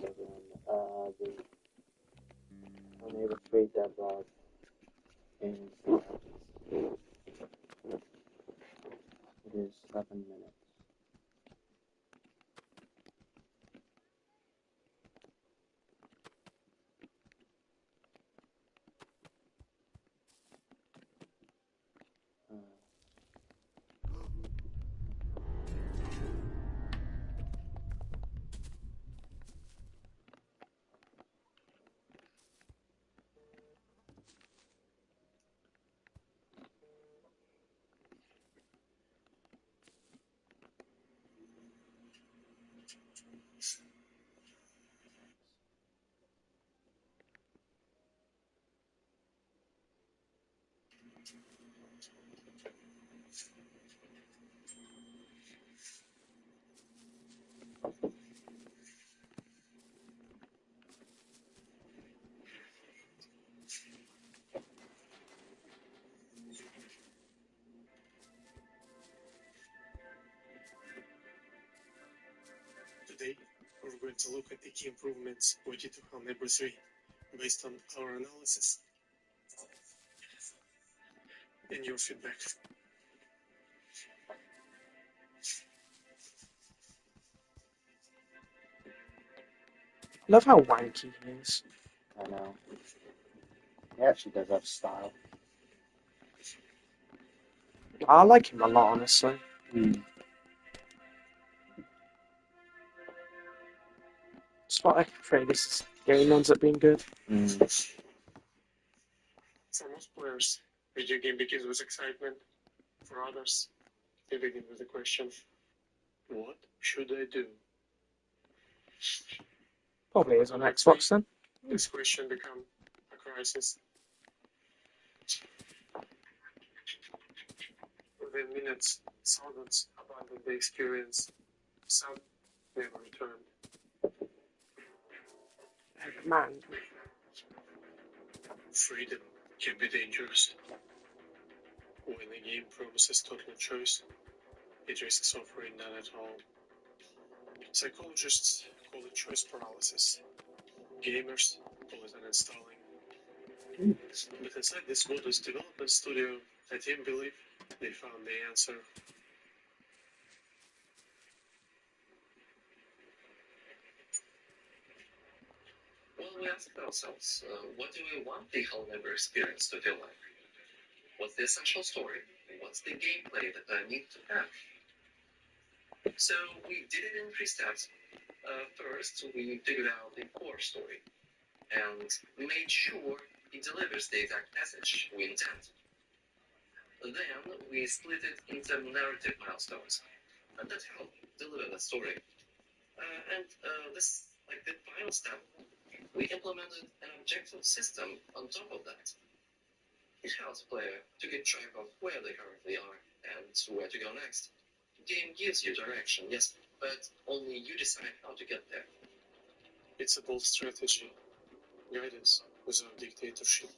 everyone. Unable to read Devlog in it is 7 minutes. Today, we're going to look at the key improvements we did to HAL Neighbor 3 based on our analysis and your feedback. Love how wanky he is. I know. He actually does have style. I like him a lot, honestly. Despite I pray this game ends up being good. For most players, video game begins with excitement. For others, they begin with the question, what should I do? Probably is on Xbox then. This question becomes a crisis. Within minutes, thousands abandoned the experience. Some never returned. Man, Freedom can be dangerous. When a game promises total choice, it risks offering none at all. Psychologists call it choice paralysis. Gamers call it uninstalling. But inside this modest development studio, I didn't believe they found the answer. Well, we asked ourselves, what do we want the HAL Neighbor experience to feel like? What's the essential story? What's the gameplay that I need to have? So we did it in 3 steps. First, we figured out the core story and made sure it delivers the exact message we intend. Then we split it into narrative milestones that help deliver the story. This, like the final step, we implemented an objective system on top of that. It helps the player to get track of where they currently are and where to go next. The game gives you direction, yes, but only you decide how to get there. It's a bold strategy. Guidance without dictatorship.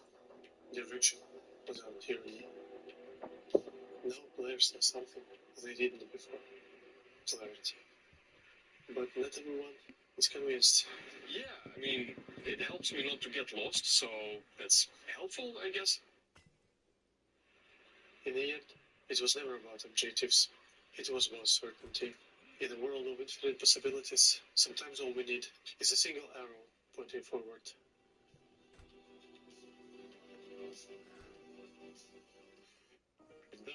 Direction without tyranny. Now players have something they didn't before. Clarity. But not everyone is convinced. Yeah, I mean, it helps me not to get lost, so that's helpful, I guess. In the end, it was never about objectives. It was about certainty. In a world of infinite possibilities, sometimes all we need is a single arrow pointing forward.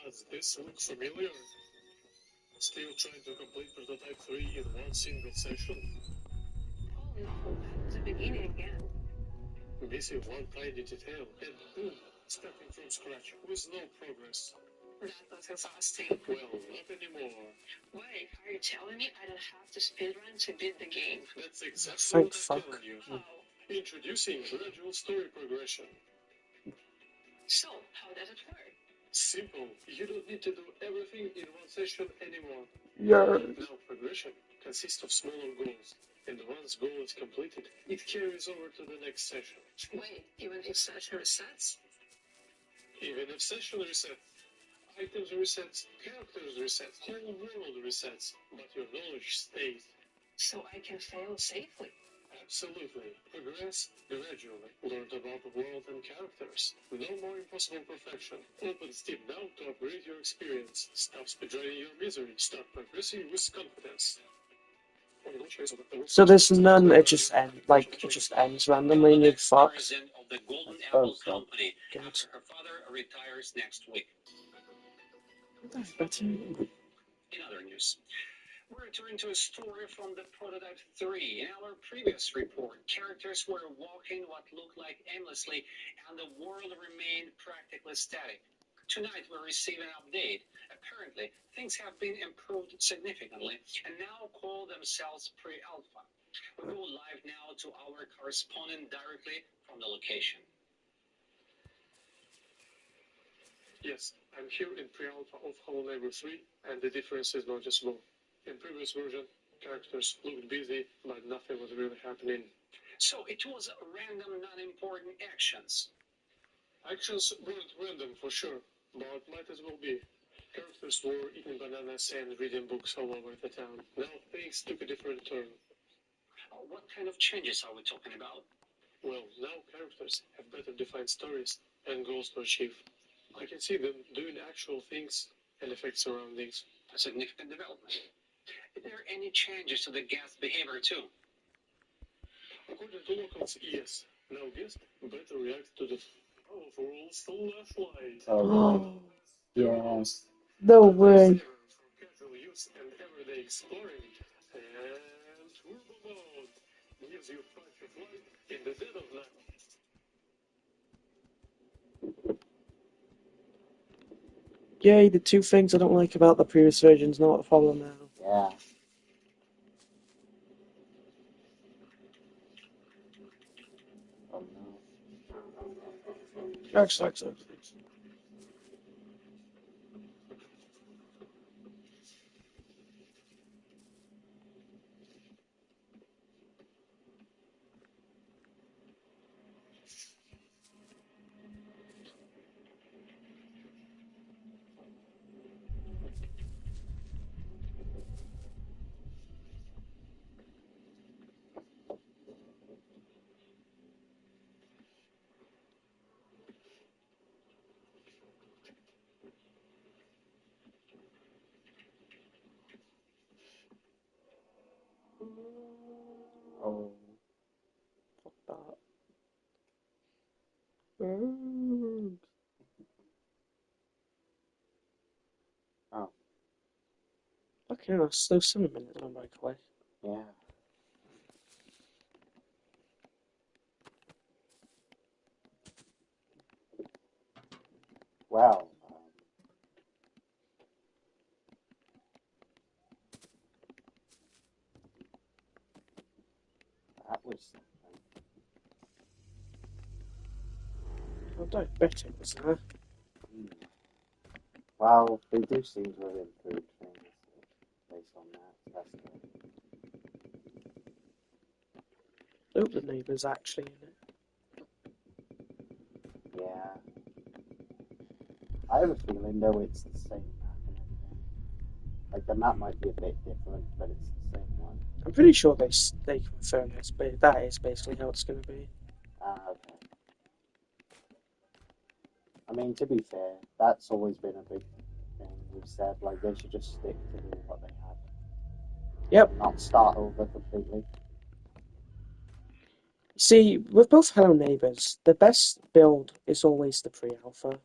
Does this look familiar? Still trying to complete Prototype 3 in one single session? Oh no, the beginning again. Missing one tiny detail and boom, starting from scratch with no progress. That was exhausting. Well, not anymore. Wait, are you telling me I don't have to speedrun to beat the game? That's exactly Thank what I'm fuck. telling you. How? Introducing gradual story progression. So, how does it work? Simple. You don't need to do everything in one session anymore. Yeah. Now progression consists of smaller goals, and once goal is completed, it carries over to the next session. Wait, even if session resets? Even if session resets, items resets, characters resets, whole world resets, but your knowledge stays. So I can fail safely? Absolutely. Progress gradually. Learn about the world and characters. No more impossible perfection. Open Steam now to upgrade your experience. Stop speedrunning your misery. Start progressing with confidence. So there's none. It just ends randomly, and you're fucked. Of the Golden I Apple suppose so. Company Good. after her father retires next week. Better. In other news, we return to a story from the Prototype 3. In our previous report, characters were walking what looked like aimlessly, and the world remained practically static. Tonight, we receive an update. Apparently, things have been improved significantly and now call themselves pre-alpha. We go live now to our correspondent directly from the location. Yes, I'm here in pre-alpha of Hollow Neighbor 3, and the difference is noticeable. In previous version, characters looked busy, but nothing was really happening. So it was random, non-important actions. Actions weren't random for sure, but might as well be. Characters were eating bananas and reading books all over the town. Now things took a different turn. What kind of changes are we talking about? Well, now characters have better defined stories and goals to achieve. I can see them doing actual things and affect surroundings. A significant development. Is there any changes to the guest behavior too? According to locals, yes. Now guests better react to the powerful flashlight. Oh, yeah. No way. For casual use and everyday exploring. And turbo mode gives you punch of light in the dead of night. Yay, the two things I don't like about the previous version's not a problem now. Yeah. Oh no. Excellent. Oh. Fuck that. Oh. Okay, that's those 7 minutes on by the way. Yeah. Well, that was something. How diabetic was that? Well, they do seem to have improved things based on that. That's good. I hope the neighbour's actually in it. Yeah. I have a feeling though it's the same map and everything. Like the map might be a bit different, but it's the same one. I'm pretty sure they confirm this, but that is basically how it's going to be. Okay. I mean, to be fair, that's always been a big thing we've said. Like they should just stick to what they had. Yep. Not start over completely. See, with both Hello Neighbours, the best build is always the pre-alpha.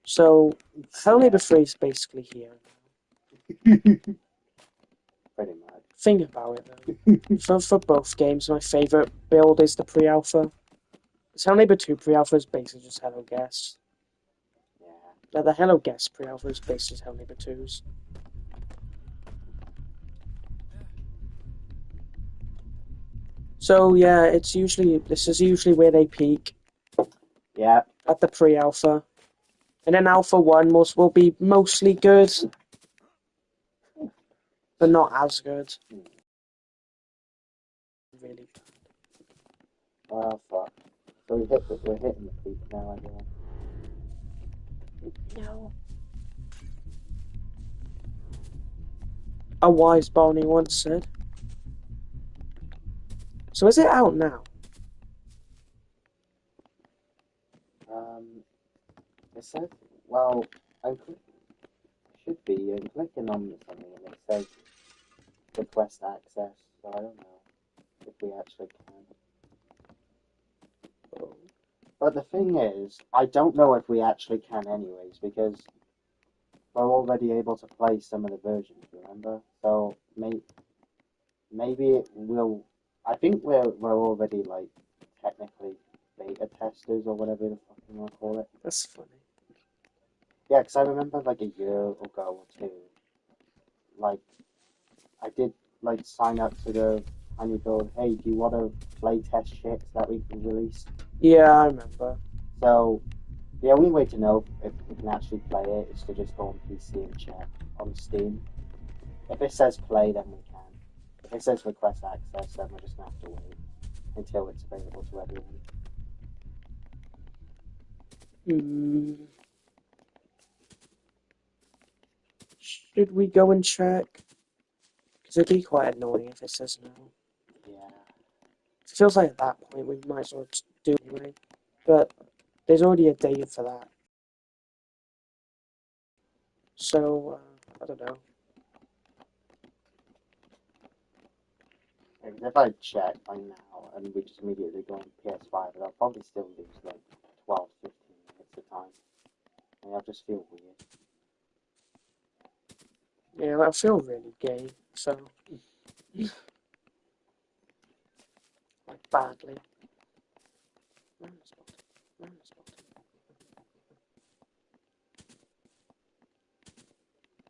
So, Hello Neighbour 3 is basically here. Pretty much. Think about it though. for both games, my favourite build is the pre-alpha. Hello Neighbour 2 pre-alpha is basically just Hello Guest. Yeah. Now, the Hello Guest pre-alpha is basically just Hello Neighbour 2's. So yeah, this is usually where they peak. Yeah. At the pre-alpha. And then Alpha 1 will be mostly good, but not as good. Really bad. Well, fuck. So we're hitting the peak now, I guess. No. A wise Barney once said. So is it out now? It says, well, should be. I'm clicking on something and it says request access, so I don't know if we actually can. Oh. But the thing is, I don't know if we actually can anyways, because we're already able to play some of the versions, remember? So maybe it will. I think we're already like technically beta testers or whatever the fuck you want to call it. That's funny. Yeah, because I remember like a year ago or two, like I did like sign up to the Tiny Build. Hey, do you want to play test shit that we can release? Yeah, I remember. So the only way to know if we can actually play it is to just go on PC and check on Steam. If it says play, then we can. If it says request access, then we're just gonna have to wait until it's available to everyone. Should we go and check? Because it'd be quite annoying if it says no. Yeah. It feels like at that point we might as well just do it anyway. But there's already a date for that. So, I don't know. Because if I check by now and we just immediately go on PS5, I'll probably still lose like 12, 15 minutes of time. And I'll just feel weird. Yeah, I feel really gay, so... like, badly.